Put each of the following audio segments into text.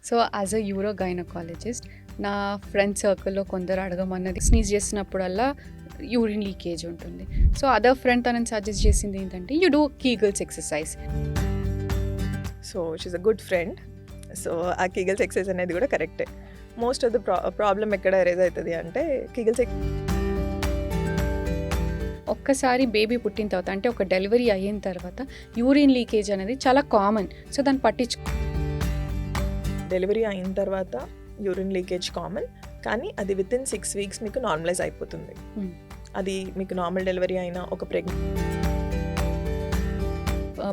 So as a euro gynaecologist నా friend సర్కిల్లో కొందరు అడగమన్నది స్నీజ్ చేసినప్పుడల్లా యూరిన్ లీకేజ్ ఉంటుంది. సో అదర్ ఫ్రెండ్ తనని సజెస్ట్ చేసింది ఏంటంటే you do Kegels exercise. So she's a good friend. So ఆ కీగల్స్ ఎక్సర్సైజ్ అనేది కూడా కరెక్టే. మోస్ట్ ఆఫ్ ద ప్రాబ్లం ఎక్కడ ఎరేజ్ అవుతుంది అంటే కీగల్స్ ఒక్కసారి బేబీ పుట్టిన తర్వాత అంటే ఒక డెలివరీ అయిన తర్వాత యూరిన్ లీకేజ్ అనేది చాలా కామన్. సో దాన్ని డెలివరీ అయిన తర్వాత యూరిన్ లీకేజ్ కామన్, కానీ అది విత్ ఇన్ 6 weeks మీకు నార్మలైజ్ అయిపోతుంది. అది మీకు నార్మల్ డెలివరీ అయినా ఒక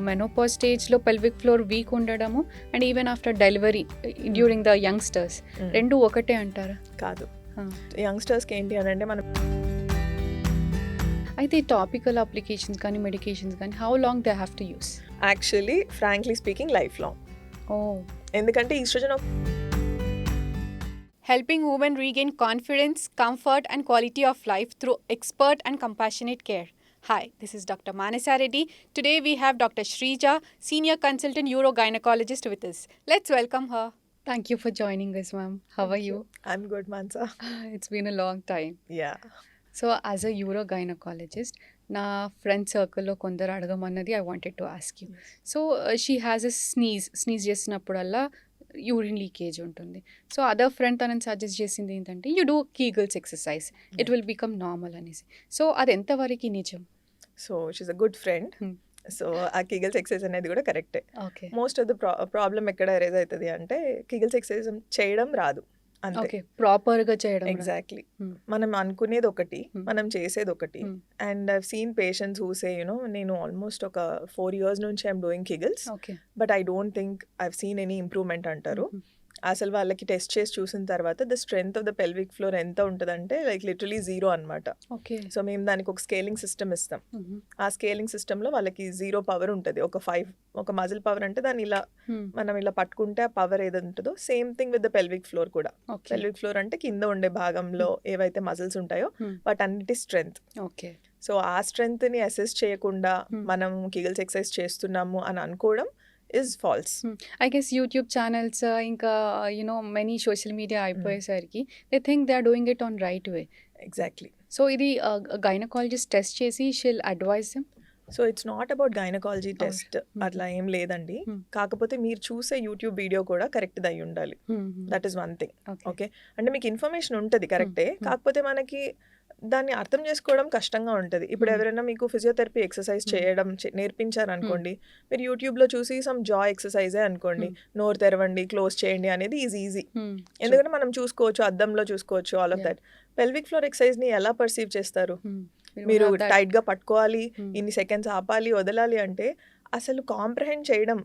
మెనోపాజ్ స్టేజ్లో పెల్విక్ ఫ్లోర్ వీక్ ఉండడము and even after delivery during the youngsters రెండు ఒకటే అంటారా? కాదు. యంగ్స్టర్స్కి ఏంటి అని అంటే మనం అయితే టాపికల్ అప్లికేషన్స్ కానీ మెడికేషన్స్ కానీ how long they have to use? Actually frankly speaking lifelong. ఎందుకంటే oestrogen helping women regain confidence, comfort and quality of life through expert and compassionate care. Hi, this is Dr. Manasa Reddy. Today we have Dr. Shrija, Senior Consultant Urogynecologist with us. Let's welcome her. Thank you for joining us, ma'am. How are you? I'm good, Mansa. It's been a long time. Yeah. So as a urogynecologist, నా friend సర్కిల్లో కొందరు అడగమన్నది I wanted to ask you. So she has a sneeze చేసినప్పుడల్లా urine leakage ఉంటుంది. So other friend తనని suggest చేసింది ఏంటంటే you do Kegels exercise, it will become normal అనేసి. సో అది ఎంతవరకు నిజం? So she's a good friend. So ఆ కీగల్స్ ఎక్సర్సైజ్ అనేది కూడా కరెక్టే. Okay. Most of the problem ఎక్కడ ఎరేజ్ అవుతుంది అంటే కీగల్స్ ఎక్సర్సైజ్ చేయడం రాదు. ఓకే, ప్రాపర్గా చేయడం. ఎగ్జాక్ట్లీ. మనం అనుకునేది ఒకటి, మనం చేసేది ఒకటి. And I've seen patients who say నేను ఆల్మోస్ట్ ఒక 4 years నుంచి I'm doing Kegels, but I don't think I've seen any improvement అంటారు. అసలు వాళ్ళకి టెస్ట్ చేసి చూసిన తర్వాత the strength of the pelvic floor ఎంత ఉంటుందంటే లైక్ లిటరలీ 0 అనమాట. సో మేము దానికి ఒక స్కేలింగ్ సిస్టమ్ ఇస్తాం. ఆ స్కేలింగ్ సిస్టంలో వాళ్ళకి 0 పవర్ ఉంటుంది. ఒక మజిల్ పవర్ అంటే దాన్ని ఇలా మనం ఇలా పట్టుకుంటే ఆ పవర్ ఏది ఉంటుందో same thing with the pelvic floor కూడా. పెల్విక్ ఫ్లోర్ అంటే కింద ఉండే భాగంలో ఏవైతే మజిల్స్ ఉంటాయో వాటన్నిటి స్ట్రెంగ్త్. సో ఆ స్ట్రెంగ్త్ ని అసెస్ చేయకుండా మనం కిగల్స్ ఎక్సర్సైజ్ చేస్తున్నాము అని అనుకోవడం is false. I guess YouTube channels ఇంకా many social media అయిపోయేసరికి they think they are doing it on right way. Exactly. So ఇది గైనకాలజిస్ట్ టెస్ట్ చేసి she'll advise them. So it's not about gynaecology test, అట్లా ఏం లేదండి. కాకపోతే మీరు చూసే యూట్యూబ్ వీడియో కూడా కరెక్ట్ అయి ఉండాలి. That is one thing. Okay, అంటే మీకు ఇన్ఫర్మేషన్ ఉంటుంది కరెక్టే, కాకపోతే మనకి దాన్ని అర్థం చేసుకోవడం కష్టంగా ఉంటుంది. ఇప్పుడు ఎవరైనా మీకు ఫిజియోథెరపీ ఎక్సర్సైజ్ చేయడం నేర్పించారు అనుకోండి, మీరు యూట్యూబ్లో చూసి సమ్ జా ఎక్సర్సైజే అనుకోండి, నోరు తెరవండి, క్లోజ్ చేయండి అనేది ఈజీ. ఎందుకంటే మనం చూసుకోవచ్చు, అద్దంలో చూసుకోవచ్చు, all of that. Pelvic floor ఎక్సర్సైజ్ని ఎలా పర్సీవ్ చేస్తారు? మీరు టైట్ గా పట్టుకోవాలి, ఇన్ని సెకండ్స్ ఆపాలి, వదలాలి అంటే అసలు కాంప్రహెండ్ చేయడం,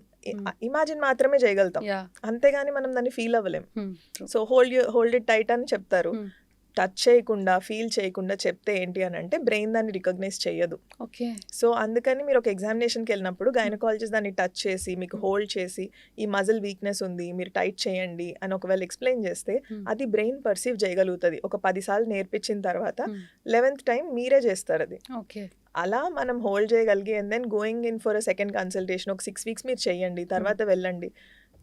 ఇమాజిన్ మాత్రమే చేయగలుగుతాం, అంతేగాని మనం దాన్ని ఫీల్ అవ్వలేం. సో హోల్డ్ ఇట్ టైట్ అని చెప్తారు, టచ్ చేయకుండా ఫీల్ చేయకుండా చెప్తే ఏంటి అని అంటే బ్రెయిన్ దాన్ని రికగ్నైజ్ చేయదు. సో అందుకని మీరు ఒక ఎగ్జామినేషన్కి వెళ్ళినప్పుడు గైనకాలజిస్ట్ దాన్ని టచ్ చేసి మీకు హోల్డ్ చేసి ఈ మజిల్ వీక్నెస్ ఉంది మీరు టైట్ చేయండి అని ఒకవేళ ఎక్స్ప్లెయిన్ చేస్తే అది బ్రెయిన్ పర్సీవ్ చేయగలుగుతుంది. ఒక 10 సార్లు నేర్పించిన తర్వాత 11th టైం మీరే చేస్తారు అది. అలా మనం హోల్డ్ చేయగలిగి and then going in for a second consultation ఒక 6 weeks మీరు చేయండి, తర్వాత వెళ్ళండి.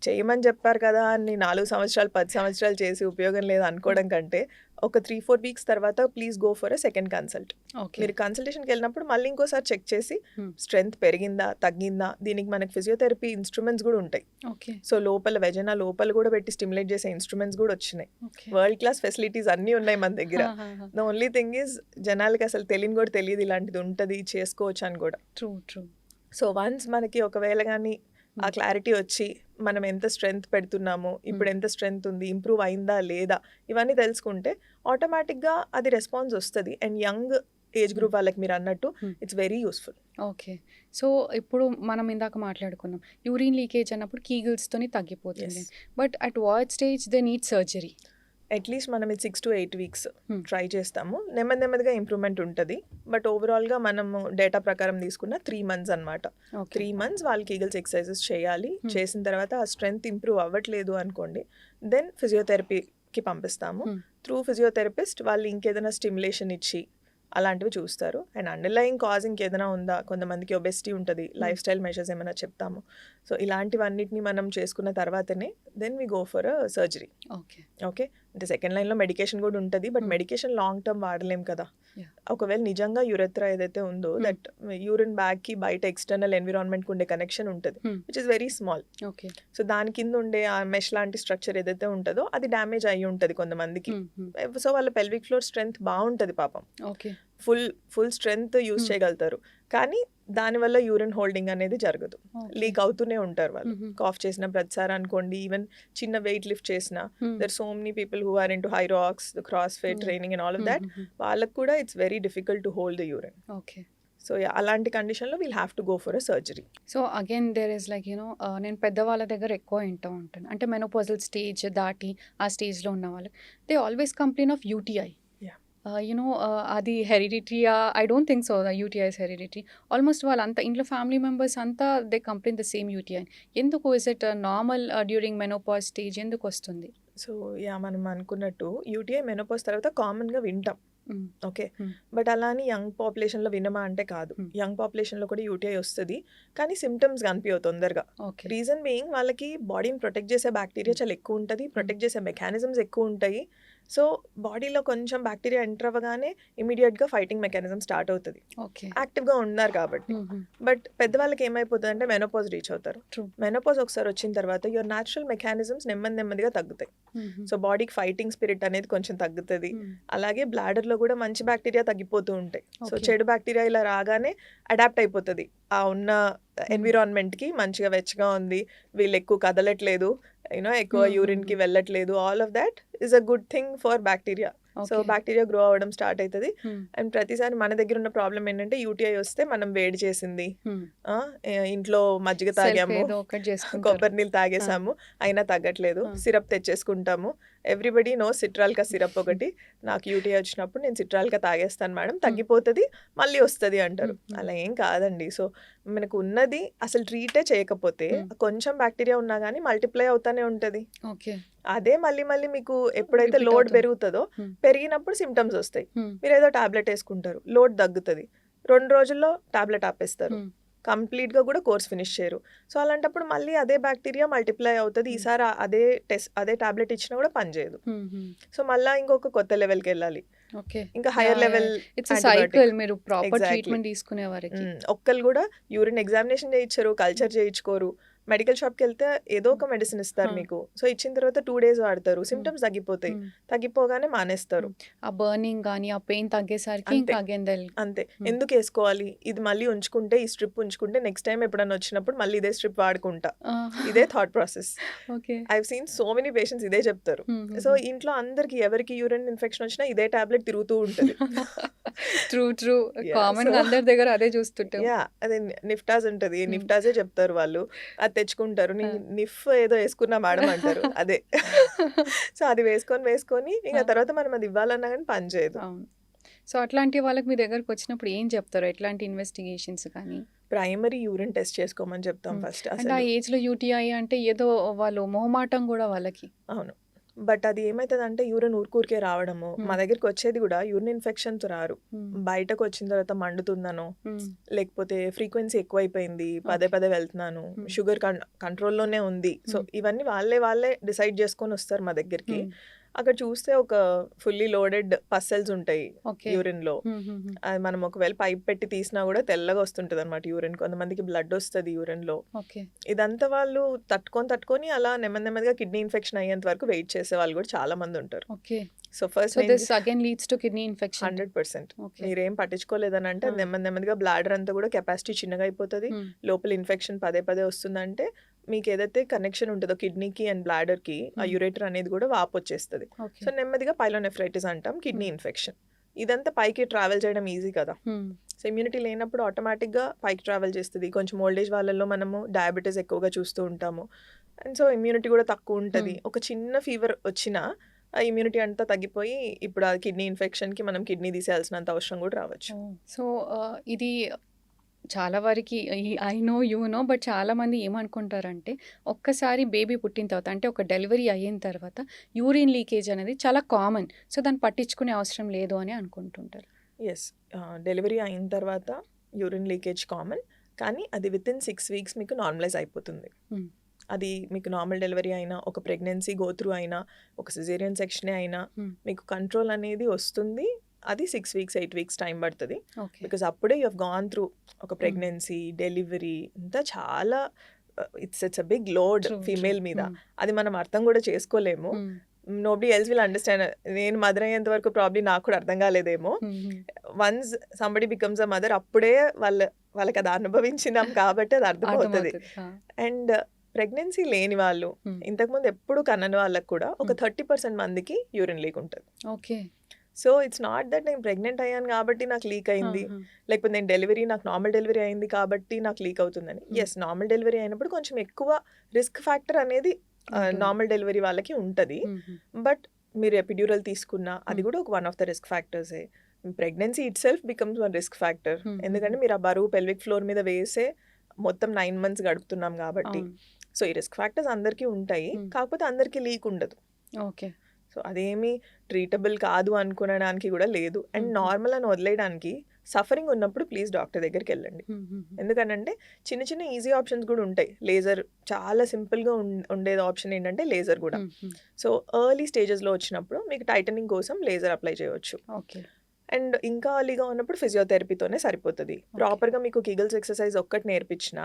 చేయమని చెప్పారు కదా అని 4 సంవత్సరాలు 10 సంవత్సరాలు చేసి ఉపయోగం లేదు అనుకోవడం కంటే ఒక 3-4 weeks తర్వాత please go for a second consult. మీరు కన్సల్టేషన్కి వెళ్ళినప్పుడు మళ్ళీ ఇంకోసారి చెక్ చేసి స్ట్రెంగ్త్ పెరిగిందా తగ్గిందా, దీనికి మనకి ఫిజియోథెరపీ ఇన్స్ట్రుమెంట్స్ కూడా ఉంటాయి. సో లోపల వెజనా లోపల కూడా పెట్టి స్టిమ్యులేట్ చేసే ఇన్స్ట్రుమెంట్స్ కూడా వచ్చినాయి. వరల్డ్ క్లాస్ ఫెసిలిటీస్ అన్నీ ఉన్నాయి మన దగ్గర. ద ఓన్లీ థింగ్ ఈజ్ జనాలకి అసలు తెలియని కూడా తెలియదు ఇలాంటిది ఉంటుంది, చేసుకోవచ్చు అని కూడా. సో వన్స్ మనకి ఒకవేళ కానీ ఆ క్లారిటీ వచ్చి మనం ఎంత స్ట్రెంగ్త్ పెడుతున్నాము, ఇప్పుడు ఎంత స్ట్రెంగ్త్ ఉంది, ఇంప్రూవ్ అయిందా లేదా, ఇవన్నీ తెలుసుకుంటే ఆటోమేటిక్గా అది రెస్పాన్స్ వస్తుంది. అండ్ యంగ్ ఏజ్ గ్రూప్ వాళ్ళకి మీరు అన్నట్టు it's very useful. Okay, so ఇప్పుడు మనం ఇందాక మాట్లాడుకున్నాం యూరిన్ లీకేజ్ అన్నప్పుడు కీగిల్స్తోని తగ్గిపోతుంది, but at what stage they need surgery? At least మనం 6 to 8 weeks ట్రై చేస్తాము. నెమ్మదిగా ఇంప్రూవ్మెంట్ ఉంటుంది. బట్ ఓవరాల్గా మనము డేటా ప్రకారం తీసుకున్న 3 months అనమాట. 3 months వాళ్ళకి కీగల్స్ ఎక్సర్సైజెస్ చేయాలి. చేసిన తర్వాత ఆ స్ట్రెంగ్త్ ఇంప్రూవ్ అవ్వట్లేదు అనుకోండి, దెన్ ఫిజియోథెరపీకి పంపిస్తాము. త్రూ ఫిజియోథెరపిస్ట్ వాళ్ళు ఇంకేదైనా స్టిమ్యులేషన్ ఇచ్చి అలాంటివి చూస్తారు. అండ్ అండర్లయింగ్ కాజ్ ఇంకేదైనా ఉందా, కొంతమందికి ఒబెసిటీ ఉంటుంది, లైఫ్ స్టైల్ మెషర్స్ ఏమైనా చెప్తాము. సో ఇలాంటివన్నిటిని మనం చేసుకున్న తర్వాతనే then we go for a surgery. Okay. Okay. అంటే సెకండ్ లైన్లో మెడికేషన్ కూడా ఉంటుంది, బట్ మెడికేషన్ లాంగ్ టర్మ్ వాడలేం కదా. ఒకవేళ నిజంగా యురెత్రా ఏదైతే ఉందో దట్ యూరిన్ బ్యాగ్కి బయట ఎక్స్టర్నల్ ఎన్విరాన్మెంట్కి ఉండే కనెక్షన్ ఉంటుంది, which is very small. Okay. So దాని కింద ఉండే ఆ మెష్ లాంటి స్ట్రక్చర్ ఏదైతే ఉంటుందో అది డ్యామేజ్ అయ్యి ఉంటుంది కొంతమందికి. సో వాళ్ళ పెల్విక్ ఫ్లోర్ స్ట్రెంగ్త్ బాగుంటుంది పాపం, ఓకే. ఫుల్ స్ట్రెంగ్త్ యూజ్ చేయగలుగుతారు, కానీ దానివల్ల యూరిన్ హోల్డింగ్ అనేది జరగదు, లీక్ అవుతూనే ఉంటారు వాళ్ళు. కాఫ్ చేసిన ప్రతిసారి అనుకోండి, ఈవెన్ చిన్న వెయిట్ లిఫ్ట్ చేసిన, there so many people who are into Hyrox, CrossFit training and all of that, వాళ్ళకు కూడా it's very difficult to hold the urine. Okay. So అలాంటి కండిషన్లో we'll have to go for a surgery. So again there is like నేను పెద్దవాళ్ళ దగ్గర ఎక్కువ వింటూ ఉంటాను, అంటే మెనోపాజల్ స్టేజ్ దాటి ఆ స్టేజ్లో ఉన్న వాళ్ళు they always complain of UTI. అది హెరిడిటరీయా? I don't think so UTI is hereditary. Almost వాళ్ళంతా ఇంట్లో ఫ్యామిలీ మెంబర్స్ అంతా they complain the same UTI. ఎందుకు? Is it normal during menopause stage ఎందుకు వస్తుంది? సో మనం అనుకున్నట్టు యూటీఐ మెనోపాజ్ తర్వాత కామన్గా వింటాం, ఓకే. బట్ అలా అని యంగ్ పాపులేషన్లో వినమా అంటే కాదు. యంగ్ పాపులేషన్లో కూడా యూటీఐ వస్తుంది, కానీ సిమ్టమ్స్ కనిపించవు తొందరగా. రీజన్ బీయింగ్ వాళ్ళకి బాడీని ప్రొటెక్ట్ చేసే బ్యాక్టీరియా చాలా ఎక్కువ ఉంటుంది, ప్రొటెక్ట్ చేసే మెకానిజమ్స్ ఎక్కువ ఉంటాయి. సో బాడీలో కొంచెం బ్యాక్టీరియా ఎంటర్ అవ్వగానే ఇమీడియట్గా ఫైటింగ్ మెకానిజం స్టార్ట్ అవుతుంది, యాక్టివ్గా ఉన్నారు కాబట్టి. బట్ పెద్దవాళ్ళకి ఏమైపోతుంది అంటే మెనోపాజ్ రీచ్ అవుతారు. మెనోపాజ్ ఒకసారి వచ్చిన తర్వాత యువర్ న్యాచురల్ మెకానిజమ్స్ నెమ్మదిగా తగ్గుతాయి. సో బాడీకి ఫైటింగ్ స్పిరిట్ అనేది కొంచెం తగ్గుతుంది. అలాగే బ్లాడర్లో కూడా మంచి బ్యాక్టీరియా తగ్గిపోతూ ఉంటాయి. సో చెడు బ్యాక్టీరియా ఇలా రాగానే అడాప్ట్ అయిపోతుంది ఆ ఉన్న ఎన్విరాన్మెంట్కి. మంచిగా వెచ్చగా ఉంది, వీళ్ళు ఎక్కువ కదలట్లేదు, ఎక్కువ యూరిన్కి వెళ్ళట్లేదు, all of that is a good thing for bacteria. So bacteria grow అవ్వడం స్టార్ట్ అవుతుంది. అండ్ ప్రతిసారి మన దగ్గర ఉన్న ప్రాబ్లం ఏంటంటే యూటీఐ వస్తే మనం వేడి చేసింది, ఇంట్లో మజ్జిగ తాగాము, కొబ్బరి నీళ్ళు తాగేసాము, అయినా తగ్గట్లేదు, సిరప్ తెచ్చేసుకుంటాము. ఎవ్రీబడి నో సిట్రాల్కా సిరప్ ఒకటి. నాకు యూటీఐ వచ్చినప్పుడు నేను సిట్రాల్కా తాగేస్తాను మేడం, తగ్గిపోతుంది, మళ్ళీ వస్తుంది అంటారు. అలా ఏం కాదండి. సో మనకు ఉన్నది అసలు ట్రీటే చేయకపోతే కొంచెం బ్యాక్టీరియా ఉన్నా కానీ మల్టిప్లై అవుతానే ఉంటుంది. అదే మళ్ళీ మీకు ఎప్పుడైతే లోడ్ పెరుగుతుందో, పెరిగినప్పుడు సిమ్టమ్స్ వస్తాయి. మీరు ఏదో టాబ్లెట్ వేసుకుంటారు, లోడ్ తగ్గుతుంది, 2 రోజుల్లో టాబ్లెట్ ఆపేస్తారు, కంప్లీట్గా కూడా కోర్స్ ఫినిష్ చేయరు. సో అలాంటప్పుడు మళ్ళీ అదే బ్యాక్టీరియా మల్టిప్లై అవుతుంది. ఈసారి అదే టాబ్లెట్ ఇచ్చినా కూడా పనిచేయదు. సో మళ్ళీ ఇంకొక కొత్త లెవెల్కి వెళ్ళాలి, ఇంకా హైయర్ లెవెల్. ఒక్కళ్ళు కూడా యూరిన్ ఎగ్జామినేషన్ చేయించరు, కల్చర్ చేయించుకోరు. మెడికల్ షాప్కి వెళ్తే ఏదో ఒక మెడిసిన్ ఇస్తారు మీకు. సో ఇచ్చిన తర్వాత 2 days వాడతారు, సిమ్టమ్స్ తగ్గిపోతాయి, తగ్గిపోగానే మానేస్తారు. ఆ బర్నింగ్ కానీ ఆ పెయిన్ తగ్గేసరికి అంతే. ఎందుకు వేసుకోవాలి, ఇది మళ్ళీ ఉంచుకుంటే, ఈ స్ట్రిప్ ఉంచుకుంటే నెక్స్ట్ టైం ఎప్పుడన్నా వచ్చినప్పుడు మళ్ళీ ఇదే స్ట్రిప్ వాడుకుంటా, ఇదే thought process. I have seen so many patients ఇదే చెప్తారు. సో ఇంట్లో అందరికి ఎవరికి యూరిన్ ఇన్ఫెక్షన్ వచ్చినా ఇదే టాబ్లెట్ తిరుగుతూ ఉంటుంది. ట్రూ కామన్ అందరి దగ్గర అదే చూస్తుంటాం. అదే నిఫ్టాజ్ ఉంటుంది, నిఫ్టాజే చెప్తారు వాళ్ళు, తెచ్చుకుంటారు. నిఫ్ ఏదో వేసుకున్నా మేడం అంటారు, అదే. సో అది వేసుకొని ఇంకా తర్వాత మనం అది ఇవ్వాలన్నా కానీ పని చేయదు. సో అట్లాంటి వాళ్ళకి మీ దగ్గరకు వచ్చినప్పుడు ఏం చెప్తారు? ఎట్లాంటి ఇన్వెస్టిగేషన్స్ కానీ? ప్రైమరీ యూరిన్ టెస్ట్ చేసుకోమని చెప్తాం ఫస్ట్. అంటే ఆ ఏజ్లో యూటీఐ అంటే ఏదో వాళ్ళు మొహమాటం కూడా వాళ్ళకి. అవును, బట్ అది ఏమవుతుందంటే యూరిన్ ఊరికే రావడము. మా దగ్గరికి వచ్చేది కూడా యూరిన్ ఇన్ఫెక్షన్తో రారు, బయటకు వచ్చిన తర్వాత మండుతుందనో, లేకపోతే ఫ్రీక్వెన్సీ ఎక్కువైపోయింది, పదే వెళ్తున్నాను, షుగర్ కంట్రోల్లోనే ఉంది. సో ఇవన్నీ వాళ్ళే డిసైడ్ చేసుకొని వస్తారు మా దగ్గరికి. అక్కడ చూస్తే ఒక ఫుల్లీ లోడెడ్ పస్సెల్స్ ఉంటాయి యూరిన్ లో. అది మనం ఒకవేళ పైప్ పెట్టి తీసినా కూడా తెల్లగా వస్తుంటది అనమాట యూరిన్. కొంతమందికి బ్లడ్ వస్తుంది యూరిన్ లో. ఇదంతా వాళ్ళు తట్టుకొని అలా నెమ్మదిగా కిడ్నీ ఇన్ఫెక్షన్ అయ్యేంత వరకు వెయిట్ చేసే వాళ్ళు కూడా చాలా మంది ఉంటారు. సో ఫస్ట్ 100% మీరేం పట్టించుకోలేదని అంటే నెమ్మదిగా బ్లాడర్ అంతా కూడా కెపాసిటీ చిన్నగా అయిపోతుంది, లోపల ఇన్ఫెక్షన్ పదే వస్తుందంటే మీకు ఏదైతే కనెక్షన్ ఉంటుందో కిడ్నీకి అండ్ బ్లాడర్ కి, ఆ యూరేటర్ అనేది కూడా వాపు వచ్చేస్తుంది. సో నెమ్మదిగా పైలోనెఫ్రైటిస్ అంటాం, కిడ్నీ ఇన్ఫెక్షన్. ఇదంతా పైకి ట్రావెల్ చేయడం ఈజీ కదా. సో ఇమ్యూనిటీ లేనప్పుడు ఆటోమేటిక్గా పైకి ట్రావెల్ చేస్తుంది. కొంచెం ఓల్డేజ్ వాళ్ళల్లో మనము డయాబెటీస్ ఎక్కువగా చూస్తూ ఉంటాము, అండ్ సో ఇమ్యూనిటీ కూడా తక్కువ ఉంటుంది. ఒక చిన్న ఫీవర్ వచ్చినా ఆ ఇమ్యూనిటీ అంతా తగ్గిపోయి ఇప్పుడు ఆ కిడ్నీ ఇన్ఫెక్షన్కి మనం కిడ్నీ తీసేయాల్సినంత అవసరం కూడా రావచ్చు. సో ఇది చాలా వరకు ఐ నో బట్ చాలామంది ఏమనుకుంటారంటే ఒక్కసారి బేబీ పుట్టిన తర్వాత, అంటే ఒక డెలివరీ అయిన తర్వాత యూరిన్ లీకేజ్ అనేది చాలా కామన్, సో దాన్ని పట్టించుకునే అవసరం లేదు అని అనుకుంటుంటారు. ఎస్. డెలివరీ అయిన తర్వాత యూరిన్ లీకేజ్ కామన్. కానీ అది వితిన్ 6 వీక్స్ మీకు నార్మలైజ్ అయిపోతుంది. Hmm. అది మీకు నార్మల్ డెలివరీ అయినా, ఒక ప్రెగ్నెన్సీ గో త్రూ అయినా, ఒక సిజేరియన్ సెక్షనే అయినా మీకు కంట్రోల్ అనేది వస్తుంది. అది 6 వీక్స్ 8 వీక్స్ టైం పడుతుంది. ఓకే. బికాజ్ అప్పుడే యూ హెవ్ గాన్ త్రూ ఒక ప్రెగ్నెన్సీ, డెలివరీ ఇంతా చాలా it's a big load True, female true. మీద. అది మనం అర్థం కూడా చేసుకోలేము. Nobody else will understand. నేను మదర్ అయ్యేంత వరకు ప్రాబ్లీ నాకు కూడా అర్థం కాలేదేమో. Once somebody becomes a mother, అప్పుడే వాళ్ళకి అది అనుభవించినాం కాబట్టి అది అర్థమవుతుంది. అండ్ ప్రెగ్నెన్సీ లేని వాళ్ళు, ఇంతకుముందు ఎప్పుడు కన్నని వాళ్ళకి కూడా ఒక 30% మందికి యూరిన్ లీక్ ఉంటుంది. Okay. So it's not that నేను ప్రెగ్నెంట్ అయ్యాను కాబట్టి నాకు లీక్ అయింది, లేకపోతే నేను డెలివరీ నాకు నార్మల్ డెలివరీ అయింది కాబట్టి నాకు లీక్ అవుతుందని. ఎస్, నార్మల్ డెలివరీ అయినప్పుడు కొంచెం ఎక్కువ రిస్క్ ఫ్యాక్టర్ అనేది నార్మల్ డెలివరీ వాళ్ళకి ఉంటుంది. బట్ మీరు ఎపిడ్యూరల్ తీసుకున్నా అది కూడా ఒక వన్ ఆఫ్ ద రిస్క్ ఫ్యాక్టర్సే. Pregnancy itself becomes one risk factor. ఎందుకంటే మీరు ఆ బరువు పెల్విక్ ఫ్లోర్ మీద వేసే మొత్తం 9 months గడుపుతున్నాం కాబట్టి. సో ఈ రిస్క్ ఫ్యాక్టర్స్ అందరికీ ఉంటాయి, కాకపోతే అందరికీ లీక్ ఉండదు. ఓకే. సో అదేమి ట్రీటబుల్ కాదు అనుకునడానికి కూడా లేదు. అండ్ నార్మల్ అని వదిలేయడానికి సఫరింగ్ ఉన్నప్పుడు ప్లీజ్ డాక్టర్ దగ్గరికి వెళ్ళండి. ఎందుకనంటే చిన్న చిన్న ఈజీ ఆప్షన్స్ కూడా ఉంటాయి. లేజర్ చాలా సింపుల్గా ఉండేది ఆప్షన్ ఏంటంటే లేజర్ కూడా. సో ఎర్లీ స్టేజెస్లో వచ్చినప్పుడు మీకు టైటనింగ్ కోసం లేజర్ అప్లై చేయవచ్చు. ఓకే. అండ్ ఇంకా ఎర్లీగా ఉన్నప్పుడు ఫిజియోథెరపీతోనే సరిపోతుంది. ప్రాపర్గా మీకు కిగల్స్ ఎక్సర్సైజ్ ఒక్కటి నేర్పించిన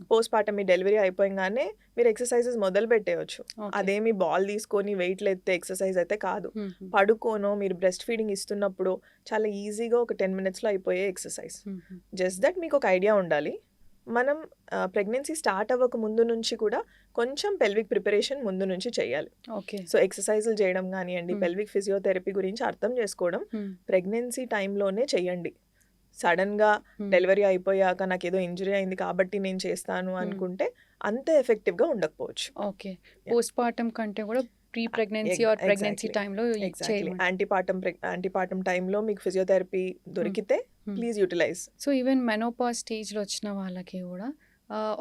పోస్ట్ పార్టమ్ మీ డెలివరీ అయిపోయింగానే మీరు ఎక్సర్సైజెస్ మొదలు పెట్టేయచ్చు. అదేమి బాల్ తీసుకొని వెయిట్లు ఎత్తే ఎక్సర్సైజ్ అయితే కాదు. పడుకోనో మీరు బ్రెస్ట్ ఫీడింగ్ ఇస్తున్నప్పుడు చాలా ఈజీగా ఒక 10 minutesలో అయిపోయే ఎక్సర్సైజ్. జస్ట్ దట్ మీకు ఒక ఐడియా ఉండాలి. మనం ప్రెగ్నెన్సీ స్టార్ట్ అవ్వక ముందు నుంచి కూడా కొంచెం పెల్విక్ ప్రిపరేషన్ ముందు నుంచి చేయాలి. ఓకే. సో ఎక్సర్సైజులు చేయడం కానివ్వండి, పెల్విక్ ఫిజియోథెరపీ గురించి అర్థం చేసుకోవడం ప్రెగ్నెన్సీ టైంలోనే చెయ్యండి. సడన్గా డెలివరీ అయిపోయాక నాకు ఏదో ఇంజరీ అయింది కాబట్టి నేను చేస్తాను అనుకుంటే అంత ఎఫెక్టివ్గా ఉండకపోవచ్చు. ఓకే. పోస్ట్ పార్టమ్ కంటే కూడా ప్రీ ప్రెగ్నెన్సీ ఆర్ ప్రెగ్నెన్సీ టైంలో యాంటీపార్టమ్ టైంలో మీకు ఫిజియోథెరపీ దొరికితే please utilise. So even menopause స్టేజ్లో వచ్చిన వాళ్ళకి కూడా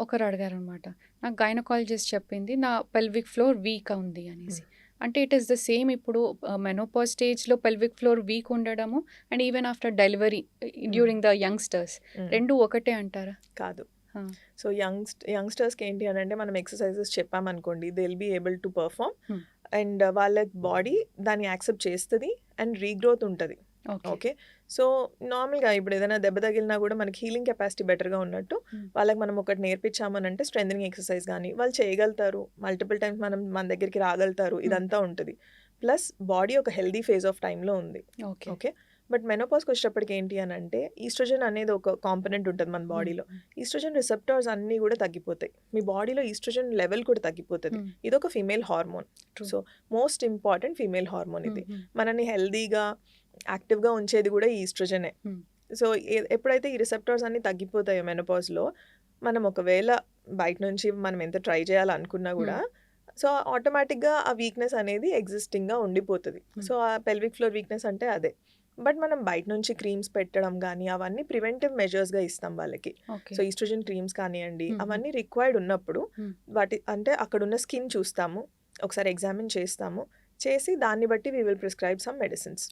ఒకరు అడిగారు అనమాట, నాకు గైనకాలజిస్ట్ చెప్పింది నా పెల్విక్ ఫ్లోర్ వీక్ ఉంది అనేసి. అంటే ఇట్ ఈస్ ద సేమ్ ఇప్పుడు మెనోపాజ్ స్టేజ్లో పెల్విక్ ఫ్లోర్ వీక్ ఉండడము and even after delivery during the youngsters రెండు ఒకటే అంటారా? కాదు. సో యంగ్స్టర్స్కి ఏంటి అని అంటే మనం ఎక్సర్సైజెస్ చెప్పామనుకోండి, they will be able to perform and వాళ్ళ బాడీ దాన్ని యాక్సెప్ట్ చేస్తుంది అండ్ రీగ్రోత్ ఉంటుంది. ఓకే. సో నార్మల్గా ఇప్పుడు ఏదైనా దెబ్బ తగిలినా కూడా మనకి హీలింగ్ కెపాసిటీ బెటర్గా ఉన్నట్టు వాళ్ళకి మనం ఒకటి నేర్పించామనంటే స్ట్రెంథనింగ్ ఎక్సర్సైజ్ కానీ వాళ్ళు చేయగలుగుతారు. మల్టిపుల్ టైమ్స్ మన దగ్గరికి రాగలుగుతారు. ఇదంతా ఉంటుంది. ప్లస్ బాడీ ఒక హెల్దీ ఫేజ్ ఆఫ్ టైంలో ఉంది. ఓకే. బట్ మెనోపాజ్కి వచ్చేటప్పటికి ఏంటి అని అంటే ఈస్ట్రోజన్ అనేది ఒక కాంపొనెంట్ ఉంటుంది మన బాడీలో. ఈస్ట్రోజన్ రిసెప్టార్స్ అన్నీ కూడా తగ్గిపోతాయి. మీ బాడీలో ఈస్ట్రోజన్ లెవెల్ కూడా తగ్గిపోతుంది. ఇది ఒక female hormone. So most important female hormone ఇది. మనని హెల్దీగా యాక్టివ్గా ఉంచేది కూడా ఈ ఈస్ట్రోజనే. సో ఎప్పుడైతే ఈ రిసెప్టార్స్ అన్ని తగ్గిపోతాయో మెనోపాజ్లో, మనం ఒకవేళ బయట నుంచి మనం ఎంత ట్రై చేయాలనుకున్నా కూడా సో ఆటోమేటిక్గా ఆ వీక్నెస్ అనేది ఎగ్జిస్టింగ్గా ఉండిపోతుంది. సో ఆ పెల్విక్ ఫ్లోర్ వీక్నెస్ అంటే అదే. బట్ మనం బయట నుంచి క్రీమ్స్ పెట్టడం కానీ అవన్నీ ప్రివెంటివ్ మెజర్స్గా ఇస్తాం వాళ్ళకి. సో ఈస్ట్రోజన్ క్రీమ్స్ కానివ్వండి అవన్నీ రిక్వైర్డ్ ఉన్నప్పుడు వాటి అంటే అక్కడున్న స్కిన్ చూస్తాము, ఒకసారి ఎగ్జామిన్ చేసి దాన్ని బట్టి we will prescribe some medicines.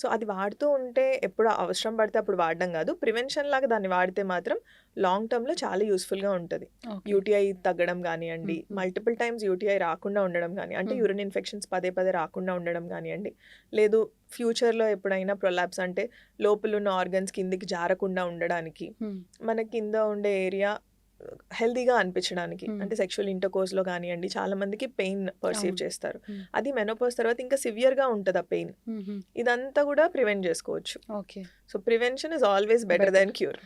So అది వాడుతూ ఉంటే ఎప్పుడు అవసరం పడితే అప్పుడు వాడడం కాదు, ప్రివెన్షన్ లాగా దాన్ని వాడితే మాత్రం లాంగ్ టర్మ్లో చాలా యూస్ఫుల్గా ఉంటుంది. యూటీఐ తగ్గడం కానివ్వండి, మల్టిపుల్ టైమ్స్ యూటీఐ రాకుండా ఉండడం కానీ, అంటే యూరిన్ ఇన్ఫెక్షన్స్ పదే రాకుండా ఉండడం కానివ్వండి, లేదు ఫ్యూచర్లో ఎప్పుడైనా ప్రొలాప్స్ అంటే లోపల ఉన్న ఆర్గన్స్ కిందికి జారకుండా ఉండడానికి, మన కింద ఉండే ఏరియా హెల్దీగా అనిపించడానికి, అంటే సెక్షువల్ ఇంటర్కోర్స్లో కానివ్వండి చాలా మందికి పెయిన్ పర్సీవ్ చేస్తారు. అది మెనోపాజ్ తర్వాత ఇంకా సివియర్గా ఉంటుంది ఆ పెయిన్. ఇదంతా కూడా ప్రివెంట్ చేసుకోవచ్చు. Okay. So prevention is always better then cure.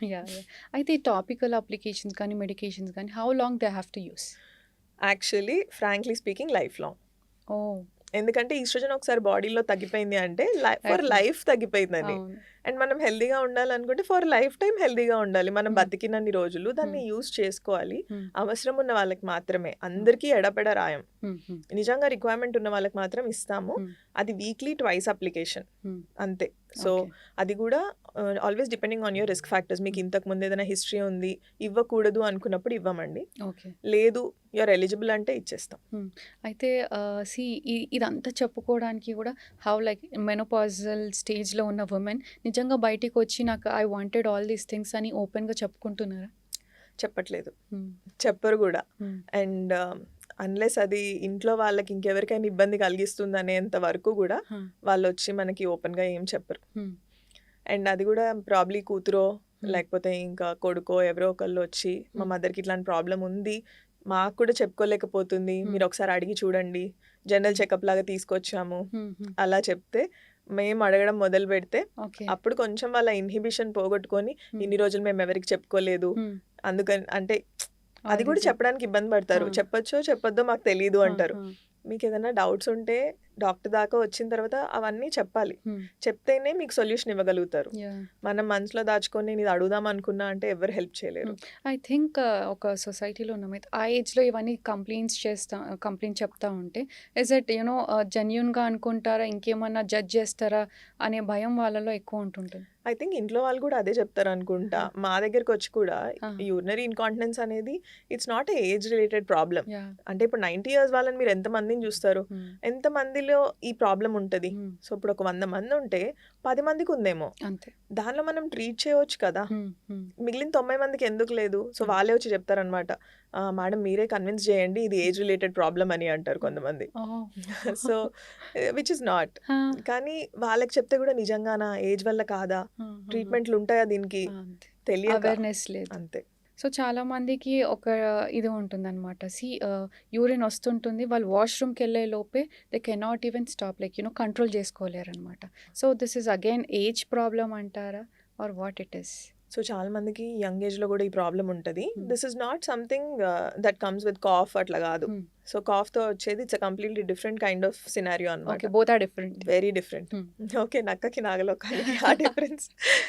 అయితే టాపికల్ అప్లికేషన్స్ కానీ మెడికేషన్స్ కానీ how long they have to use? Actually frankly speaking lifelong. ఎందుకంటే ఈస్ట్రోజన్ ఒకసారి బాడీలో తగ్గిపోయింది అంటే ఫర్ లైఫ్ తగ్గిపోయిందని. అండ్ మనం హెల్దీగా ఉండాలనుకుంటే ఫర్ లైఫ్ టైం హెల్దీగా ఉండాలి. మనం బతికినన్ని రోజులు దాన్ని యూజ్ చేసుకోవాలి. అవసరం ఉన్న వాళ్ళకి మాత్రమే, అందరికీ ఎడపెడ రాయం. నిజంగా రిక్వైర్మెంట్ ఉన్న వాళ్ళకి మాత్రం ఇస్తాము. అది వీక్లీ 2 అప్లికేషన్ అంతే. సో అది కూడా always depending on your risk factors. మీకు ఇంతకు ముందు ఏదైనా హిస్టరీ ఉంది, ఇవ్వకూడదు అనుకున్నప్పుడు ఇవ్వమండి. లేదు యూఆర్ ఎలిజిబుల్ అంటే ఇచ్చేస్తాం. అయితే ఇదంతా చెప్పుకోవడానికి కూడా హౌ లైక్ మెనోపాజల్ స్టేజ్లో ఉన్న ఉమెన్ నిజంగా బయటికొచ్చి నాకు I wanted all these things అని ఓపెన్‌గా చెప్పుకుంటున్నారా? చెప్పట్లేదు. హ్మ్. చెప్పరు గూడా. హ్మ్. అండ్ అన్‌లెస్ అది ఇంట్లో వాళ్ళకి ఇంకెవరికైనా ఇబ్బంది కలిగిస్తుందనేంత వరకు గూడా ఆ! వాళ్ళొచ్చి మనకి ఓపెన్‌గా ఏం చెప్పరు. హ్మ్. అండ్ అది గూడా ప్రాబబ్లీ కూతురో, హ్మ్. లేకపోతే ఇంకా కొడుకో ఎవరో ఒకళ్ళొచ్చి మా హ్మ్. మదర్‌కి ఇట్లాంటి ప్రాబ్లమ్ ఉంది. మాకు కూడా చెప్పుకోలేకపోతుంది. హ్మ్. మీరొకసారి అడిగి చూడండి. జనరల్ హ్మ్. చెకప్ లాగా తీసుకొచ్చాము. హుహు. అలా చెప్తే మేము అడగడం మొదలుపెడితే ఓకే. అప్పుడు కొంచెం వాళ్ళ ఇన్హిబిషన్ పోగొట్టుకొని హ్మ్. ఇన్ని రోజులు మేము ఎవరికీ చెప్పుకోలేదు. హ్మ్. అందుకని అంటే ఆల్ అది కూడా దీస్ చెప్పడానికి ఇబ్బంది పడతారు. ఆ! చెప్పొచ్చో చెప్పొద్దో మాకు తెలీదు ఆ! అంటారు. ఆ! మీకేదైనా డౌట్స్ ఉంటే డాక్టర్ దాకా వచ్చిన తర్వాత అవన్నీ చెప్పాలి. హ్మ్. చెప్తేనే మీకు సొల్యూషన్ ఇవ్వగలుగుతారు. యాహ్! మనం మనసులో దాచుకొని నేను ఇది అడుగుదాం అనుకున్నా అంటే ఎవరు హెల్ప్ చేయలేరు. ఐ థింక్ ఒక సొసైటీలో ఉన్నామైతే ఆ ఏజ్‌లో ఇవన్నీ కంప్లెయింట్స్ చెప్తా ఉంటే ఇస్ ఇట్ జెన్యూన్‌గా అనుకుంటారా? ఇంకేమన్నా జడ్జ్ చేస్తారా? అనే భయం వాళ్ళలో ఎక్కువ ఉంటుంటుంది. ఐ థింక్ ఇంట్లో వాళ్ళు కూడా అదే చెప్తారనుకుంటా. ఆ! మా దగ్గరకొచ్చి కూడా ఆ! యూరినరీ ఇన్‌కాంటినెన్స్ అనేది it's not a age related problem. Yeah! అంటే ఇప్పుడు 90 ఇయర్స్ వాళ్ళని మీరు ఎంతమందిని చూస్తారు? హ్మ్. ఎంతమందిలో ఈ ప్రాబ్లమ్ ఉంటది? హ్మ్. సో, ఇప్పుడు ఒక 100 మంది ఉంటే 10 మందికి ఉందేమో. అంతే. దానిలో మనం ట్రీట్ చేయవచ్చు కదా! హ్మ్. హ్మ్. మిగిలిన 90 మందికి ఎందుకు లేదు? సో, హ్మ్. వాళ్ళే వచ్చి చెప్తారనమాట. మేడం మీరే కన్విన్స్ చేయండి ఇది ఏజ్ రిలేటెడ్ ప్రాబ్లమ్ అని అంటారు కొంతమంది. Oh! So, which is not. ఆ! కానీ వాళ్ళకి చెప్తే కూడా నిజంగానా? ఏజ్ వల్ల కాదా? ఆహాహా! ట్రీట్మెంట్లు ఉంటాయా దీనికి? ఆ! అంతే. తెలియక అవేర్‌నెస్ లేదు. అంతే. సో, చాలామందికి ఒక ఇది ఉంటుందనమాట. యూరిన్ వస్తుంటుంది. వాళ్ళు వాష్‌రూమ్‌కెళ్ళే లోపే they cannot even stop control చేసుకోలేరనమాట. So, this is again age problem అంటారా? Or what it is? So, చాలా మందికి యంగ్ ఏజ్‌లో కూడా ఈ ప్రాబ్లమ్ ఉంటది. Hmm. This is not something that comes with cough అట్లా కాదు. హ్మ్. సో, కాఫ్‌తో వచ్చేది it's a completely different kind of scenario అనమాట. Okay. Both are different. Very different. Hmm. Okay. నక్కకి, నాగలోకానికి ఆ difference.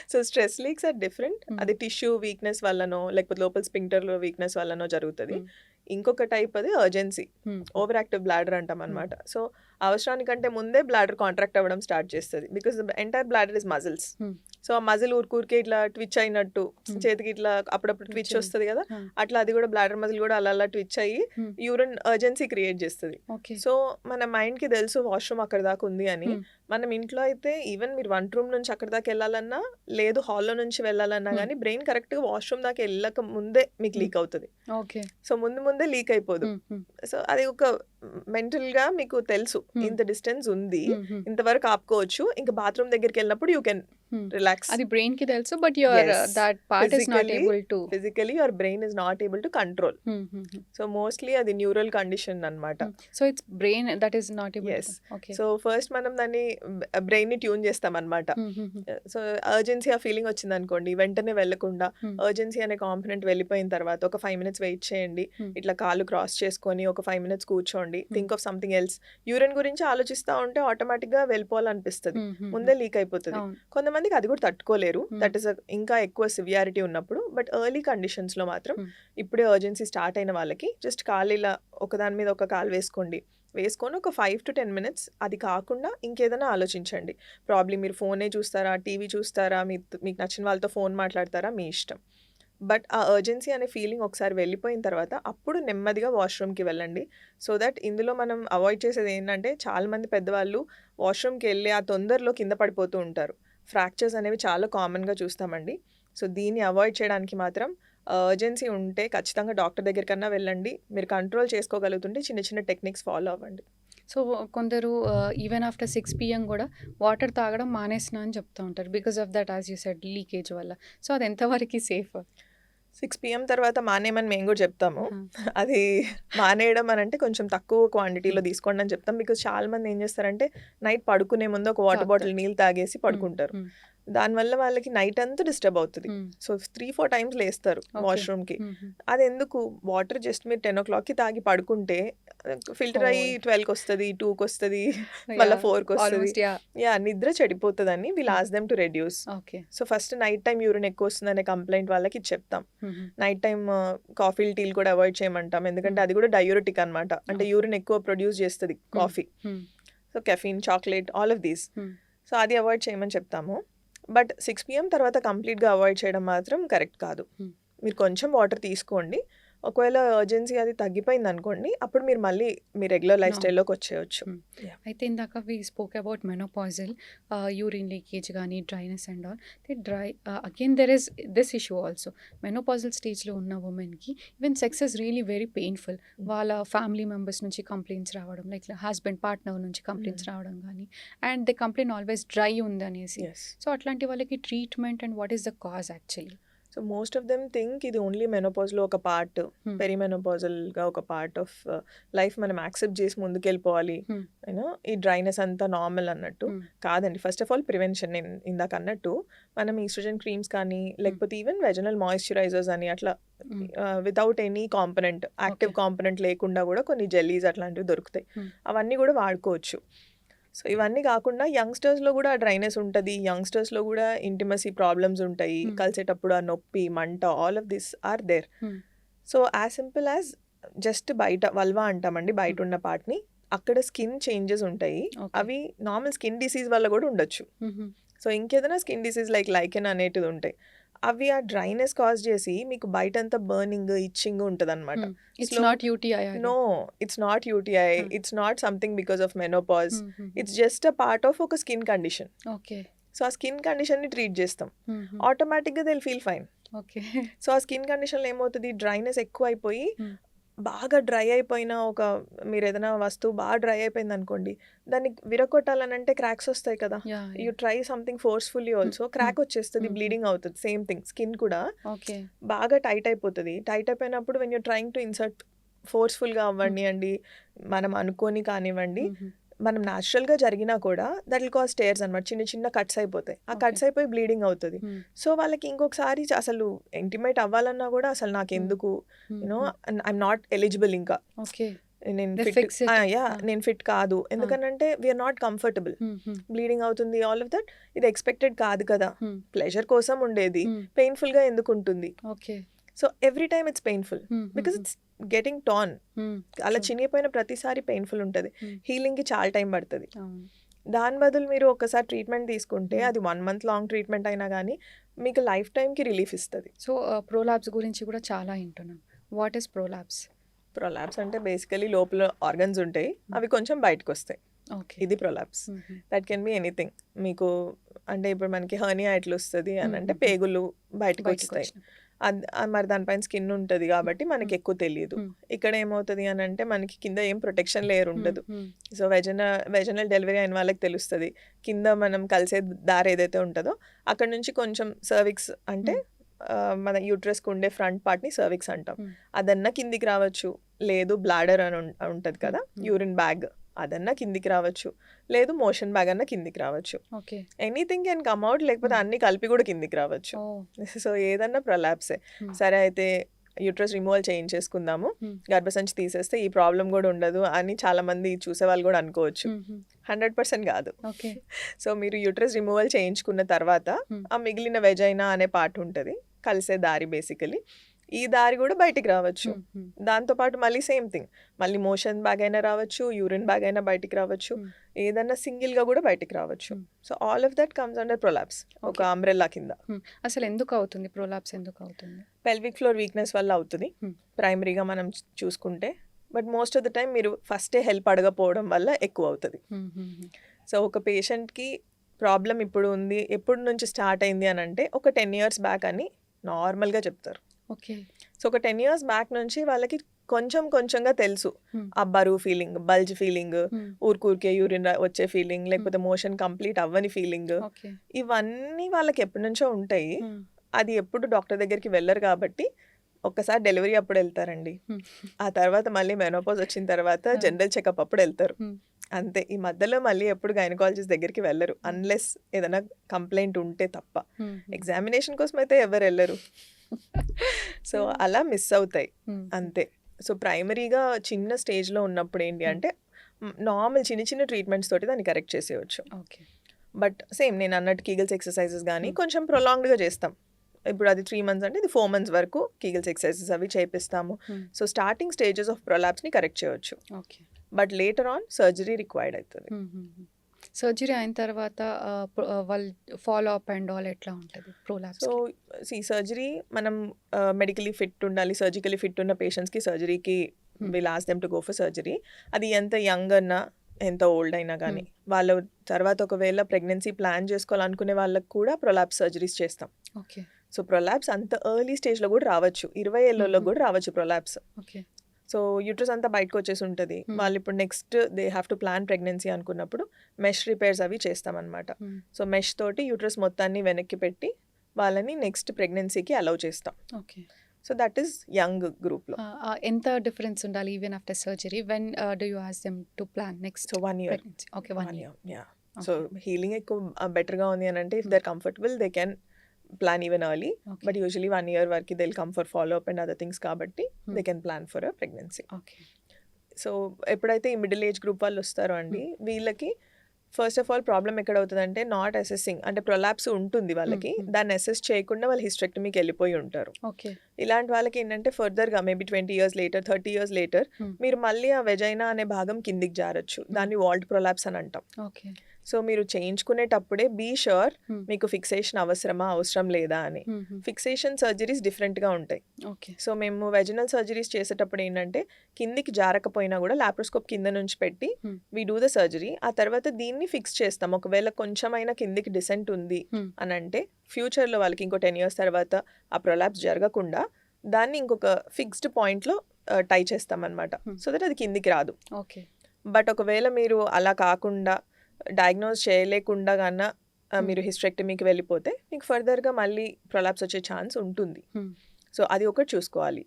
So, stress leaks are different. హ్మ్. అది టిష్యూ వీక్‌నెస్ వల్లనో, లేకపోతే లోపల స్పింక్టర్‌లో వీక్‌నెస్ వల్లనో జరుగుతది. హ్మ్. ఇంకొక టైప్ అది urgency. Hmm. Over active bladder అంటామనమాట. సో, అవసరానికంటే ముందే బ్లాడర్ కాంట్రాక్ట్ అవ్వడం స్టార్ట్ చేస్తది. Because the entire bladder is muscles. Hmm. So, ఆ మజిల్ ఊరికే ఇట్లా ట్విచ్ అయినట్టు హ్మ్. చేతికి ఇట్లా అప్పుడప్పుడు ట్విచ్ ట్విచ్ వస్తది కదా! ఆ! అట్లా అది కూడా బ్లాడర్ మజిల్ కూడా అలా అలా ట్విచ్ అయ్యి హ్మ్. యూరిన్ అర్జెన్సీ క్రియేట్ చేస్తది. ఓకే. సో, మన మైండ్‌కి తెలుసు వాష్‌రూమ్ అక్కడి దాకా ఉంది అని. హ్మ్. మనం ఇంట్లో అయితే ఈవెన్ మీరు వంట రూమ్ నుంచి అక్కడి దాకా ఎళ్ళాలన్నా, లేదు హాల్‌లో నుంచి వెళ్ళాలన్నా హ్మ్. గానీ బ్రెయిన్ కరెక్ట్‌గా వాష్‌రూమ్ దాకా ఎళ్ళక ముందే మీకు హ్మ్. లీక్ అవుతది. ఓకే. సో, ముందే లీక్ అయిపోదు. హ్మ్. హ్మ్. సో, అది ఒక మెంటల్‌గా మీకు తెలుసు. హ్మ్. ఇంత డిస్టెన్స్ ఉంది. హ్మ్. హ్మ్. ఇంతవరకు ఆపుకోవచ్చు. ఇంక బాత్రూమ్ దగ్గరికెళ్ళినప్పుడు యూ కెన్ హ్మ్. రిలాక్స్. అది బ్రెయిన్‌కి తెలుసు. But your yes. That part is not able to physically your brain is not able to control. హ్మ్. హ్మ్. హ్మ్. సో, మోస్ట్‌లీ అది న్యూరల్ కండిషన్ అన్నమాట. హ్మ్. So, it's brain that is not able yes. To okay. So, first మనం దాన్ని బ్రెయిన్‌ని tune చేస్తామన్నమాట. హ్మ్. హ్మ్. హ్మ్. సో, అర్జెన్సీ ఆ ఫీలింగ్ వచ్చిందనుకోండి, వెంటనే వెళ్ళకుండా హ్మ్. అర్జెన్సీ అనే కాంపోనెంట్ వెళ్ళిపోయిన తర్వాత ఒక 5 మినిట్స్ వెయిట్ చేయండి. హ్మ్. ఇట్లా కాళ్ళు క్రాస్ చేసుకొని ఒక 5 మినిట్స్ కూర్చోండి. హ్మ్. Think of something else. Urine గురించి ఆలోచిస్తా ఉంటే ఆటోమేటిక్‌గా వెళ్ళిపోవాలనిపిస్తది. హ్మ్. హ్మ్. ముందే లీక్ అయిపోతది. అవును. కొంతమందికి అది కూడా తట్టుకోలేరు. హ్మ్. దట్ ఈస్ ఇంకా ఎక్కువ సివియారిటీ ఉన్నప్పుడు. బట్ ఎర్లీ కండిషన్స్‌లో మాత్రం హ్మ్. ఇప్పుడే అర్జెన్సీ స్టార్ట్ అయిన వాళ్ళకి జస్ట్ కాళ్ళు ఇలా ఒకదాని మీద ఒక కాలు వేసుకోండి. వేసుకొని ఒక 5-10 మినిట్స్ అది కాకుండా ఇంకేదైనా ఆలోచించండి. ప్రాబ్లీ మీరు ఫోనే చూస్తారా? టీవీ చూస్తారా? మీకు నచ్చిన వాళ్ళతో ఫోన్ మాట్లాడతారా? మీ ఇష్టం. బట్ ఆ అర్జెన్సీ అనే ఫీలింగ్ ఒకసారి వెళ్ళిపోయిన తర్వాత అప్పుడు నెమ్మదిగా వాష్‌రూమ్‌కి వెళ్ళండి. సో దట్ ఇందులో మనం అవాయిడ్ చేసేది ఏంటంటే చాలామంది పెద్దవాళ్ళు వాష్‌రూమ్‌కి వెళ్ళి ఆ తొందరలో కింద పడిపోతూ ఉంటారు. ఫ్రాక్చర్స్ అనేవి చాలా కామన్‌గా చూస్తామండి. సో దీన్ని అవాయిడ్ చేయడానికి మాత్రం అర్జెన్సీ ఉంటే ఖచ్చితంగా డాక్టర్ దగ్గరికన్నా వెళ్ళండి. మీరు కంట్రోల్ చేసుకోగలుగుతుంటే చిన్న చిన్న టెక్నిక్స్ ఫాలో అవ్వండి. సో, కొందరు ఈవెన్ ఆఫ్టర్ 6 పీఎం గూడా వాటర్ తాగడం మానేసినా అని చెప్తా ఉంటారు. Because of that as you said leakage వల్ల. సో, అది ఎంతవరకి సేఫ్? 6 పీఎం తర్వాత మానేయమని మేము గూడా చెప్తాము. ఆ! అది మానేయడం అనంటే కొంచెం తక్కువ క్వాంటిటీలో హ్మ్. తీసుకోండి అని చెప్తాం. బికాజ్ చాలామంది ఏం చేస్తారంటే నైట్ పడుకునే ముందు ఒక వాటర్ బాటిల్ తాగుతారు. నీళ్ళు తాగేసి హ్మ్. పడుకుంటారు. హ్మ్. దానివల్ల వాళ్ళకి నైట్ అంతా డిస్టర్బ్ అవుతది. హ్మ్. సో 3-4 టైమ్స్ లేస్తారు ఓకే. వాష్‌రూమ్‌కి. హుహు. అదెందుకు వాటర్ జస్ట్ మీరు 10:00కి తాగి పడుకుంటే ఫిల్టర్ అయ్యి ఓహ్! 12కొస్తది, 2కొస్తది, మళ్ళా యాహ్! 4కొస్తది. Almost yeah! యాహ్! నిద్ర చెడిపోతదని వీల్ hmm. Ask them to reduce. Okay. So first night time urine ఎక్కువొస్తుందనే కంప్లెయింట్ వాళ్ళకి ఇది చెప్తాం. హుహు. నైట్ టైమ్ కాఫీలు, టీలు కూడా అవాయిడ్ చేయమంటాం. ఎందుకంటే హ్మ్. అది కూడా డయూరెటిక్ అనమాట. అంటే ఓకే. యూరిన్ ఎక్కువ ప్రొడ్యూస్ చేస్తది హ్మ్. కాఫీ. హ్మ్. So caffeine, chocolate all of these. హ్మ్. సో అది అవాయిడ్ చేయమని చెప్తాము. బట్ 6 పీఎం తర్వాత కంప్లీట్‌గా అవాయిడ్ చేయడం మాత్రం కరెక్ట్ కాదు. హ్మ్. మీరు కొంచెం వాటర్ తీసుకోండి. ఒకవేళ ఎర్జెన్సీ అది తగ్గిపోయింది అనుకోండి, అప్పుడు మీరు మళ్ళీ మీ రెగ్యులర్ లైఫ్ స్టైల్లోకి వచ్చేయచ్చు. అయితే ఇందాక we spoke about menopausal urine leakage కానీ dryness and all. Again there is this issue also. Menopausal స్టేజ్లో ఉన్న ఉమెన్కి even sex is really very painful. వాళ్ళ ఫ్యామిలీ మెంబర్స్ నుంచి కంప్లైంట్స్ రావడం, లైక్ హస్బెండ్ పార్ట్నర్ నుంచి కంప్లైంట్స్ రావడం కానీ, and they complaint always dry ఉంది అనేసి. సో అట్లాంటి వాళ్ళకి treatment and what is the cause actually? So most of them think ఇది ఓన్లీ మెనోపాజ్లో ఒక పార్ట్, పెరిమెనోపాజల్గా ఒక పార్ట్ ఆఫ్ లైఫ్, మనం యాక్సెప్ట్ చేసి ముందుకెళ్ళిపోవాలి, యూనో ఈ డ్రైనెస్ అంతా నార్మల్ అన్నట్టు. కాదండి. First of all prevention. నేను ఇందాక అన్నట్టు మనం ఈస్ట్రోజన్ క్రీమ్స్ కానీ, లేకపోతే ఈవెన్ వెజనల్ మాయిశ్చరైజర్స్ అని అట్లా without any component, active component లేకుండా కూడా కొన్ని జెల్లీస్ అట్లాంటివి దొరుకుతాయి. అవన్నీ కూడా వాడుకోవచ్చు. సో ఇవన్నీ కాకుండా యంగ్స్టర్స్లో కూడా డ్రైనెస్ ఉంటుంది, యంగ్స్టర్స్లో కూడా ఇంటిమసీ ప్రాబ్లమ్స్ ఉంటాయి, కలిసేటప్పుడు ఆ నొప్పి, మంట, all of this are there. So as simple as just బయట వల్వా అంటామండి, బయట ఉన్న పార్ట్ని, అక్కడ స్కిన్ చేంజెస్ ఉంటాయి. అవి నార్మల్ స్కిన్ డిసీజ్ వల్ల కూడా ఉండొచ్చు. సో ఇంకేదైనా స్కిన్ డిసీజ్ లైక్ లైకెన్ అనేటిది ఉంటాయి. అవి ఆ డ్రైనెస్ కాజ్ చేసి మీకు బయటంతా బర్నింగ్, ఇచ్చింగ్ ఉంటుంది అనమాట. No, it's not UTI, it's not something because of menopause, it's just a part of ఒక స్కిన్ కండిషన్. సో ఆ స్కిన్ కండిషన్ని ట్రీట్ చేస్తాం, ఆటోమేటిక్గా they will feel fine. So ఆ స్కిన్ కండిషన్లో ఏమవుతుంది, డ్రైనెస్ ఎక్కువ అయిపోయి, బాగా డ్రై అయిపోయిన మీరు ఏదైనా వస్తువు బాగా డ్రై అయిపోయింది అనుకోండి, దాన్ని విరగొట్టాలని అంటే క్రాక్స్ వస్తాయి కదా. You try something forcefully also, crack వచ్చేస్తుంది, బ్లీడింగ్ అవుతుంది. సేమ్ థింగ్ స్కిన్ కూడా బాగా టైట్ అయిపోతుంది. టైట్ అయిపోయినప్పుడు when you trying to insert ఫోర్స్ఫుల్గా అవ్వండి, మనం అనుకోని కానివ్వండి, మనం న్యాచురల్గా జరిగినా కూడా దట్ విల్ కాజ్ స్టేర్స్ అనమాట. చిన్న చిన్న కట్స్ అయిపోతాయి, ఆ కట్స్ అయిపోయి బ్లీడింగ్ అవుతుంది. సో వాళ్ళకి ఇంకొకసారి అసలు ఇంటిమేట్ అవ్వాలన్నా కూడా అసలు నాకు ఎందుకు, యూనో ఐఎమ్ నాట్ ఎలిజిబుల్, ఇంకా నేను ఫిట్ కాదు, ఎందుకనంటే వీఆర్ నాట్ కంఫర్టబుల్, బ్లీడింగ్ అవుతుంది, ఆల్ ఆఫ్ దట్. ఇది ఎక్స్పెక్టెడ్ కాదు కదా, ప్లెజర్ కోసం ఉండేది పెయిన్ఫుల్గా ఎందుకు ఉంటుంది? So every time it's painful because it's getting tan. అలా చినిగిపోయిన ప్రతిసారి పెయిన్ఫుల్ ఉంటుంది, హీలింగ్కి చాలా టైం పడుతుంది. దాని బదులు మీరు ఒకసారి ట్రీట్మెంట్ తీసుకుంటే, అది 1 month లాంగ్ ట్రీట్మెంట్ అయినా కానీ మీకు లైఫ్ టైంకి రిలీఫ్ ఇస్తుంది. సో ప్రోలాప్స్ గురించి కూడా చాలా వింటున్నాం. What is prolapse? ప్రొలాప్స్ అంటే బేసికలీ లోపల ఆర్గన్స్ ఉంటాయి, అవి కొంచెం బయటకు వస్తాయి. ఇది prolapse. That can be anything. మీకు అంటే ఇప్పుడు మనకి హర్నియా ఎట్లా వస్తుంది అని అంటే పేగులు బయటకు వస్తాయి, మరి దానిపైన స్కిన్ ఉంటుంది కాబట్టి మనకి ఎక్కువ తెలియదు. ఇక్కడ ఏమవుతుంది అని అంటే మనకి కింద ఏం ప్రొటెక్షన్ లేయర్ ఉండదు. సో వెజనల్ డెలివరీ అయిన వాళ్ళకి తెలుస్తుంది, కింద మనం కలిసే దారి ఏదైతే ఉంటుందో అక్కడ నుంచి కొంచెం సర్విక్స్ అంటే మన యూట్రస్కి ఉండే ఫ్రంట్ పార్ట్ని సర్విక్స్ అంటాం, అదన్నా కిందికి రావచ్చు. లేదు బ్లాడర్ అని ఉంటుంది కదా, యూరిన్ బ్యాగ్, అదన్నా కిందికి రావచ్చు. లేదు మోషన్ బ్యాగ్ అన్నా కిందికి రావచ్చు. ఎనీథింగ్ కెన్ కమ్ అవుట్, లేకపోతే అన్ని కలిపి కూడా కిందికి రావచ్చు. సో ఏదన్నా ప్రొలాప్సే. సరే అయితే యూట్రస్ రిమూవల్ చేయించేసుకుందాము, గర్భసంచి తీసేస్తే ఈ ప్రాబ్లం కూడా ఉండదు అని చాలా మంది చూసే వాళ్ళు కూడా అనుకోవచ్చు. 100% కాదు. సో మీరు యూట్రస్ రిమూవల్ చేయించుకున్న తర్వాత ఆ మిగిలిన వెజైనా అనే పార్ట్ ఉంటుంది, కలిసే దారి, బేసికలీ ఈ దారి కూడా బయటికి రావచ్చు. దాంతోపాటు మళ్ళీ సేమ్ థింగ్, మళ్ళీ మోషన్ బ్యాగ్ అయినా రావచ్చు, యూరిన్ బ్యాగ్ అయినా బయటికి రావచ్చు, ఏదన్నా సింగిల్గా కూడా బయటికి రావచ్చు. So all of that comes under prolapse, ఒక అంబ్రెల్లా కింద. అసలు ఎందుకు అవుతుంది ప్రొలాప్స్? ఎందుకు అవుతుంది? పెల్విక్ ఫ్లోర్ వీక్నెస్ వల్ల అవుతుంది ప్రైమరీగా మనం చూసుకుంటే. But most of the time మీరు ఫస్టే హెల్ప్ అడగపోవడం వల్ల ఎక్కువ అవుతుంది. సో ఒక పేషెంట్కి ప్రాబ్లం ఇప్పుడు ఉంది, ఎప్పుడు నుంచి స్టార్ట్ అయింది అని అంటే ఒక 10 years బ్యాక్ అని నార్మల్గా చెప్తారు. సో ఒక 10 years బ్యాక్ నుంచి వాళ్ళకి కొంచెంగా తెలుసు, ఆ బరువు ఫీలింగ్, బల్జ్ ఫీలింగ్, ఊరికే యూరిన్ వచ్చే ఫీలింగ్, లేకపోతే మోషన్ కంప్లీట్ అవ్వని ఫీలింగ్, ఇవన్నీ వాళ్ళకి ఎప్పటి నుంచో ఉంటాయి. అది ఎప్పుడు డాక్టర్ దగ్గరికి వెళ్ళరు కాబట్టి ఒక్కసారి డెలివరీ అప్పుడు వెళ్తారండి, ఆ తర్వాత మళ్ళీ మెనోపాజ్ వచ్చిన తర్వాత జనరల్ చెకప్ అప్పుడు వెళ్తారు, అంతే. ఈ మధ్యలో మళ్ళీ ఎప్పుడు గైనకాలజిస్ట్ దగ్గరికి వెళ్ళరు, అన్లెస్ ఏదైనా కంప్లైంట్ ఉంటే తప్ప. ఎగ్జామినేషన్ కోసం అయితే ఎవరు వెళ్ళరు. సో అలా మిస్ అవుతాయి అంతే. సో ప్రైమరీగా చిన్న స్టేజ్లో ఉన్నప్పుడు ఏంటి అంటే నార్మల్ చిన్న ట్రీట్మెంట్స్ తోటి దాన్ని కరెక్ట్ చేసేయచ్చు. బట్ సేమ్ నేను అన్నట్టు కీగల్స్ ఎక్సర్సైజెస్ కానీ కొంచెం ప్రొలాంగ్డ్గా చేస్తాం. ఇప్పుడు అది 3 months అంటే ఇది 4 months వరకు కీగల్స్ ఎక్సర్సైజెస్ అవి చేపిస్తాము. సో స్టార్టింగ్ స్టేజెస్ ఆఫ్ ప్రొలాప్స్ని కరెక్ట్ చేయవచ్చు. But later on surgery required అవుతుంది. సర్జరీ అయిన తర్వాత వాళ్ళు ఫాలో అప్ అండ్ ఆల్ ఎట్లా ఉంటుంది సో ప్రోలాప్స్కి? సర్జరీ మనం మెడికలీ ఫిట్ ఉండాలి, సర్జికలీ ఫిట్ ఉన్న పేషెంట్స్కి సర్జరీకి will ask them to go for surgery. అది ఎంత యంగ్ అన్నా ఎంత ఓల్డ్ అయినా కానీ వాళ్ళ తర్వాత ఒకవేళ ప్రెగ్నెన్సీ ప్లాన్ చేసుకోవాలనుకునే వాళ్ళకి కూడా ప్రొలాప్స్ సర్జరీస్ చేస్తాం. ఓకే. సో ప్రొలాప్స్ అంత ఎర్లీ స్టేజ్లో కూడా రావచ్చు, 20 ఏళ్ళలో కూడా రావచ్చు ప్రొలాప్స్. ఓకే. సో యూట్రస్ అంతా బయటకు వచ్చేసి ఉంటుంది. వాళ్ళు ఇప్పుడు next they have to plan pregnancy అనుకున్నప్పుడు మెష్ రిపేర్స్ అవి చేస్తామన్నమాట. సో మెష్ తోటి యూట్రస్ మొత్తాన్ని వెనక్కి పెట్టి వాళ్ళని నెక్స్ట్ ప్రెగ్నెన్సీకి అలౌ చేస్తాం. Okay. So that is young గ్రూప్లో. ఎంత డిఫరెన్స్ ఉండాలి even after surgery? When do you ask them to plan next so 1 year. ప్రెగ్నెన్సీ? Okay, 1 year. Yeah. So healing ఎక్కువ బెటర్గా ఉంది అని అంటే if they are comfortable they can plan even early. Okay. But usually 1 year వరకు they will come for follow up and other things కాబట్టి they can plan for a pregnancy. Okay. So ఎప్పుడైతే ఈ middle age group వాళ్ళు వస్తారో అండి, వీళ్ళకి first of all problem ఎక్కడ అవుతుందంటే నాట్ అసెసింగ్, అంటే ప్రొలాప్స్ ఉంటుంది వాళ్ళకి, దాన్ని అసెస్ చేయకుండా వాళ్ళు హిస్టెక్టమీకి వెళ్ళిపోయి ఉంటారు. ఓకే. ఇలాంటి వాళ్ళకి ఏంటంటే ఫర్దర్గా maybe 20 years later 30 years later మీరు మళ్ళీ ఆ వెజైనా అనే భాగం కిందికి జారచ్చు. దాన్ని వాల్ట్ ప్రొలాప్స్ అని అంటాం. ఓకే. సో మీరు చేయించుకునేటప్పుడే బీ షూర్ మీకు ఫిక్సేషన్ అవసరమా అవసరం లేదా అని. ఫిక్సేషన్ సర్జరీస్ డిఫరెంట్గా ఉంటాయి. ఓకే. సో మేము వెజినల్ సర్జరీస్ చేసేటప్పుడు ఏంటంటే కిందికి జారకపోయినా కూడా లాప్రోస్కోప్ కింద నుంచి పెట్టి వీ డూ ద సర్జరీ. ఆ తర్వాత దీన్ని ఫిక్స్ చేస్తాం. ఒకవేళ కొంచెమైనా కిందికి డిసెంట్ ఉంది అని అంటే ఫ్యూచర్లో వాళ్ళకి ఇంకో 10 years తర్వాత ఆ ప్రొలాప్స్ జరగకుండా దాన్ని ఇంకొక ఫిక్స్డ్ పాయింట్లో టై చేస్తాం అనమాట. సో దట్ అది కిందికి రాదు. ఓకే. బట్ ఒకవేళ మీరు అలా కాకుండా డయాగ్నోజ్ చేయలేకుండా కన్నా మీరు హిస్టెక్టమీకి వెళ్ళిపోతే మీకు ఫర్దర్గా మళ్ళీ ప్రొలాప్స్ వచ్చే ఛాన్స్ ఉంటుంది. సో అది ఒకటి చూసుకోవాలి.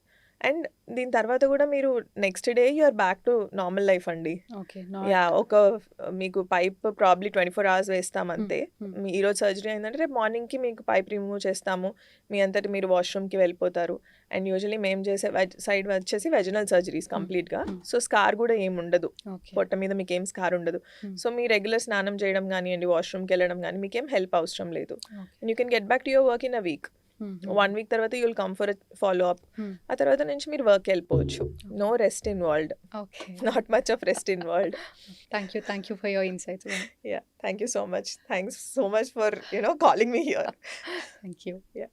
అండ్ దీని తర్వాత కూడా మీరు next day you are back to normal life అండి. ఓకే. యా, ఒక మీకు పైప్ ప్రాబ్లీ 24 hours వేస్తాం అంతే. ఈరోజు సర్జరీ అయిందంటే రేపు మార్నింగ్కి మీకు పైప్ రిమూవ్ చేస్తాము, మీ అంతటి మీరు వాష్రూమ్కి వెళ్ళిపోతారు. అండ్ యూజువలీ మేము చేసే సైడ్ వచ్చేసి వెజినల్ సర్జరీస్ కంప్లీట్గా. సో స్కార్ కూడా ఏమి ఉండదు, పొట్ట మీద మీకు ఏం స్కార్ ఉండదు. సో మీ రెగ్యులర్ స్నానం చేయడం కానివ్వండి, వాష్రూమ్కి వెళ్ళడం కానీ మీకేం హెల్ప్ అవసరం లేదు. And you can get back to your work in a week. 1 week తర్వాత you will come for follow up. ఆ తర్వాత నుంచి మీరు వర్క్ వెళ్ళిపోవచ్చు. No rest involved, okay. Not much of rest involved. Thank you for your insights. Yeah, thank you so much. Thanks so much for calling me here. Thank you. Yeah.